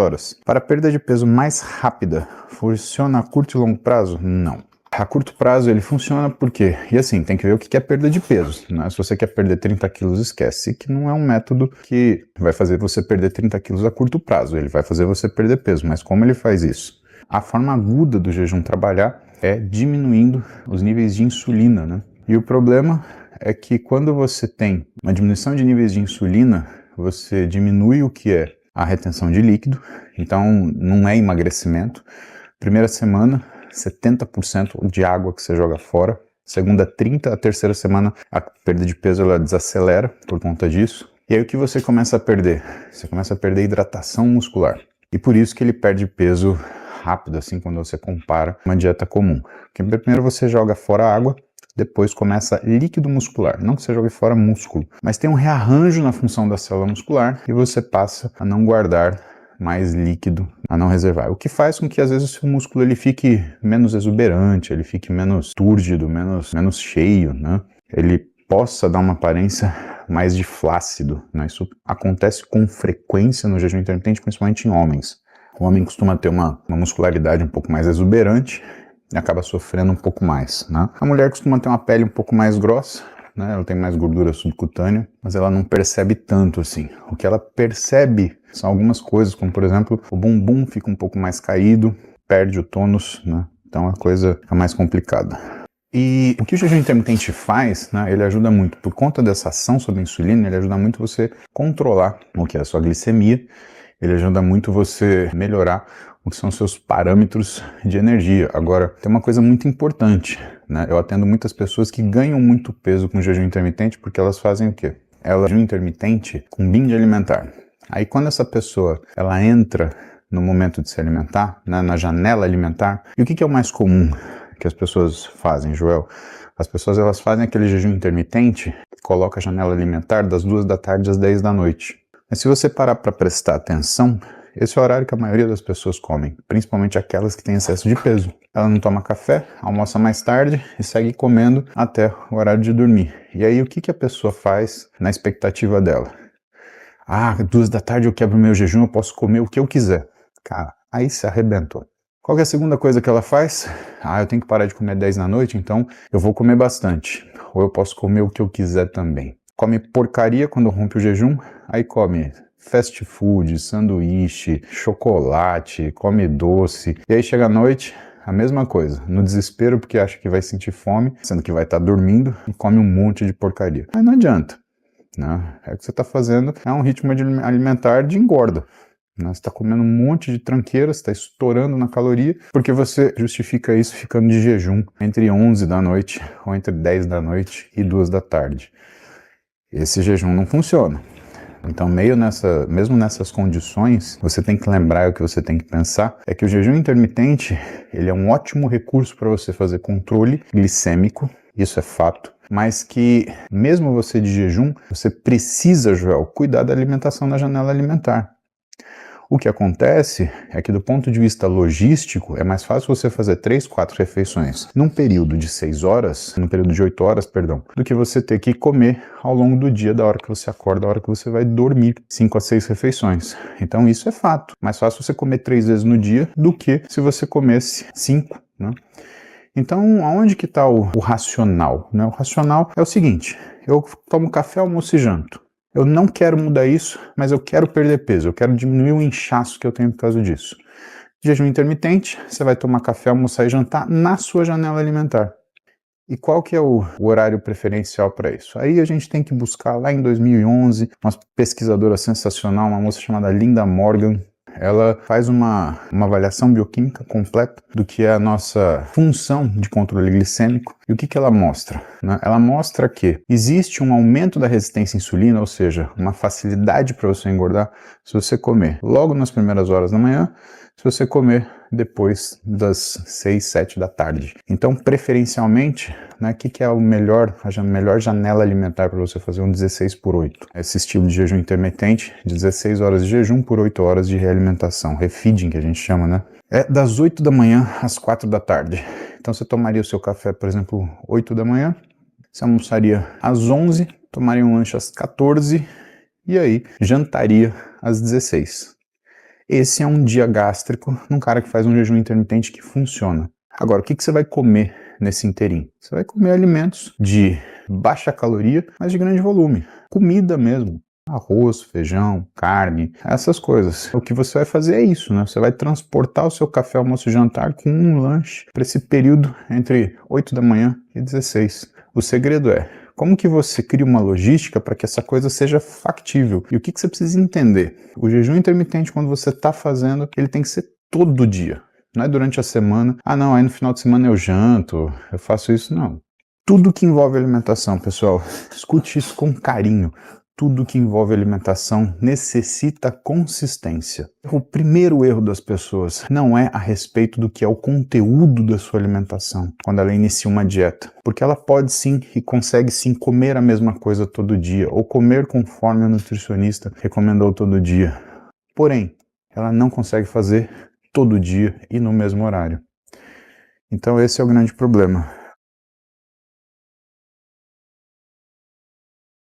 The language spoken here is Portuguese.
horas. Para a perda de peso mais rápida, funciona a curto e longo prazo? Não. A curto prazo ele funciona por quê? E assim, tem que ver o que é perda de peso, né? Se você quer perder 30 quilos, esquece que não é um método que vai fazer você perder 30 quilos a curto prazo, ele vai fazer você perder peso, mas como ele faz isso? A forma aguda do jejum trabalhar é diminuindo os níveis de insulina, né? E o problema é que quando você tem uma diminuição de níveis de insulina, você diminui o que é a retenção de líquido, então não é emagrecimento. Primeira semana, 70% de água que você joga fora. Segunda, 30%. A terceira semana, a perda de peso ela desacelera por conta disso. E aí o que você começa a perder? Você começa a perder hidratação muscular. E por isso que ele perde peso rápido, assim, quando você compara uma dieta comum. Porque primeiro você joga fora a água, depois começa líquido muscular. Não que você jogue fora músculo, mas tem um rearranjo na função da célula muscular e você passa a não guardar mais líquido, a não reservar. O que faz com que às vezes o seu músculo ele fique menos exuberante, ele fique menos túrgido, menos cheio, né? Ele possa dar uma aparência mais de flácido, né? Isso acontece com frequência no jejum intermitente, principalmente em homens. O homem costuma ter uma muscularidade um pouco mais exuberante e acaba sofrendo um pouco mais, né? A mulher costuma ter uma pele um pouco mais grossa, né? Ela tem mais gordura subcutânea, mas ela não percebe tanto assim. O que ela percebe são algumas coisas, como por exemplo, o bumbum fica um pouco mais caído, perde o tônus, né? Então a coisa é mais complicada. E o que o jejum intermitente faz, né, ele ajuda muito, por conta dessa ação sobre a insulina, ele ajuda muito você controlar o que é a sua glicemia, ele ajuda muito você melhorar o que são seus parâmetros de energia. Agora, tem uma coisa muito importante, né? Eu atendo muitas pessoas que ganham muito peso com jejum intermitente porque elas fazem o quê? Elas jejum intermitente com binge alimentar. Aí quando essa pessoa, ela entra no momento de se alimentar, né, na janela alimentar, e o que é o mais comum que as pessoas fazem, Joel? As pessoas elas fazem aquele jejum intermitente, coloca a janela alimentar das 2 da tarde às 10 da noite. Mas se você parar para prestar atenção, esse é o horário que a maioria das pessoas comem, principalmente aquelas que têm excesso de peso. Ela não toma café, almoça mais tarde e segue comendo até o horário de dormir. E aí o que a pessoa faz na expectativa dela? 2 da tarde eu quebro meu jejum, eu posso comer o que eu quiser. Cara, aí se arrebentou. Qual que é a segunda coisa que ela faz? Eu tenho que parar de comer 10 da noite, então eu vou comer bastante. Ou eu posso comer o que eu quiser também. Come porcaria quando rompe o jejum, aí come fast food, sanduíche, chocolate, come doce. E aí chega à noite, a mesma coisa, no desespero porque acha que vai sentir fome, sendo que vai estar dormindo e come um monte de porcaria. Mas não adianta, né? O que você está fazendo é um ritmo alimentar de engorda. Você está comendo um monte de tranqueira, você está estourando na caloria, porque você justifica isso ficando de jejum entre 11 da noite ou entre 10 da noite e 2 da tarde. Esse jejum não funciona. Então, mesmo nessas condições, você tem que lembrar, o que você tem que pensar é que o jejum intermitente ele é um ótimo recurso para você fazer controle glicêmico, isso é fato, mas que mesmo você de jejum, você precisa, Joel, cuidar da alimentação na janela alimentar. O que acontece é que do ponto de vista logístico, é mais fácil você fazer 3, 4 refeições num período de 6 horas, num período de 8 horas, do que você ter que comer ao longo do dia, da hora que você acorda, da hora que você vai dormir, 5 a 6 refeições. Então isso é fato. Mais fácil você comer 3 vezes no dia do que se você comesse 5, né? Então, aonde que está o racional, né? O racional é o seguinte, eu tomo café, almoço e janto. Eu não quero mudar isso, mas eu quero perder peso, eu quero diminuir o inchaço que eu tenho por causa disso. Jejum intermitente, você vai tomar café, almoçar e jantar na sua janela alimentar. E qual que é o horário preferencial para isso? Aí a gente tem que buscar lá em 2011, uma pesquisadora sensacional, uma moça chamada Linda Morgan. Ela faz uma avaliação bioquímica completa do que é a nossa função de controle glicêmico. E o que ela mostra? Ela mostra que existe um aumento da resistência à insulina, ou seja, uma facilidade para você engordar se você comer logo nas primeiras horas da manhã, se você comer depois das 6, 7 da tarde. Então, preferencialmente, o que é a melhor janela alimentar para você fazer um 16/8? Esse estilo de jejum intermitente, 16 horas de jejum por 8 horas de realimentação, refeeding que a gente chama, né? É das 8 da manhã às 4 da tarde. Então, você tomaria o seu café, por exemplo, 8 da manhã, você almoçaria às 11, tomaria um lanche às 14 e aí jantaria às 16. Esse é um dia gástrico num cara que faz um jejum intermitente que funciona. Agora, o que você vai comer nesse inteirinho? Você vai comer alimentos de baixa caloria, mas de grande volume. Comida mesmo. Arroz, feijão, carne, essas coisas. O que você vai fazer é isso, né? Você vai transportar o seu café, almoço e jantar com um lanche para esse período entre 8 da manhã e 16. O segredo é como que você cria uma logística para que essa coisa seja factível. E o que você precisa entender? O jejum intermitente, quando você está fazendo, ele tem que ser todo dia. Não é durante a semana. Ah, não, aí no final de semana eu janto, eu faço isso. Não. Tudo que envolve alimentação, pessoal, escute isso com carinho. Tudo que envolve alimentação necessita consistência. O primeiro erro das pessoas não é a respeito do que é o conteúdo da sua alimentação quando ela inicia uma dieta. Porque ela pode sim e consegue sim comer a mesma coisa todo dia, ou comer conforme o nutricionista recomendou todo dia. Porém, ela não consegue fazer todo dia e no mesmo horário. Então esse é o grande problema.